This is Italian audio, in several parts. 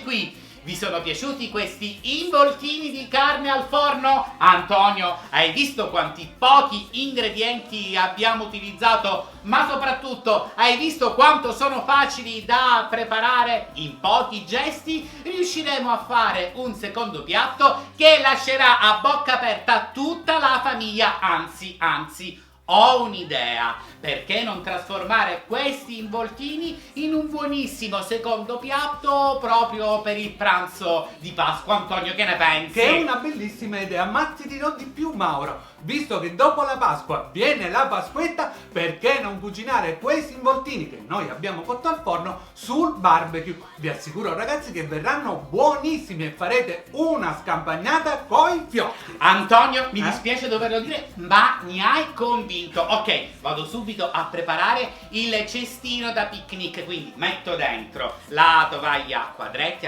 qui. Vi sono piaciuti questi involtini di carne al forno? Antonio, hai visto quanti pochi ingredienti abbiamo utilizzato? Ma soprattutto, hai visto quanto sono facili da preparare? In pochi gesti riusciremo a fare un secondo piatto che lascerà a bocca aperta tutta la famiglia, anzi. Ho un'idea, perché non trasformare questi involtini in un buonissimo secondo piatto proprio per il pranzo di Pasqua? Antonio, che ne pensi? Che è una bellissima idea, ma ti dirò di più, Mauro. Visto che dopo la Pasqua viene la Pasquetta, perché non cucinare questi involtini che noi abbiamo cotto al forno sul barbecue? Vi assicuro, ragazzi, che verranno buonissimi e farete una scampagnata coi fiocchi. Antonio, mi dispiace doverlo dire, ma mi hai convinto. Ok, vado subito a preparare il cestino da picnic, quindi metto dentro la tovaglia a quadretti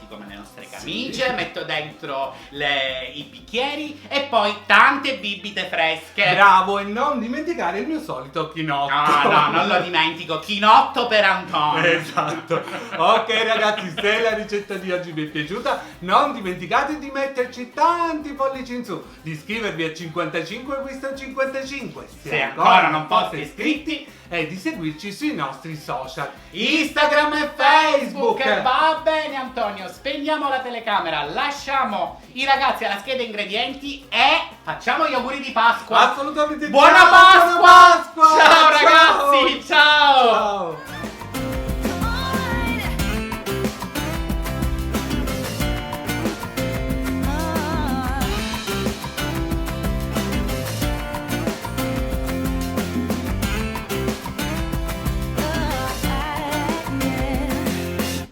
come le nostre camicie, Sì. metto dentro i bicchieri e poi tante bibite fresche. Bravo, e non dimenticare il mio solito chinotto. No, non lo dimentico, chinotto per Antonio. Esatto. Ok ragazzi, se la ricetta di oggi vi è piaciuta, non dimenticate di metterci tanti pollici in su, di iscrivervi a 55 Wisdom 55 Se ancora non foste iscritti, e di seguirci sui nostri social Instagram e Facebook. Va bene Antonio, spegniamo la telecamera, lasciamo i ragazzi alla scheda ingredienti e facciamo gli auguri di Pasqua. Assolutamente. Buona Ciao, Pasqua! buona Pasqua! Ciao ragazzi, ciao! Ciao!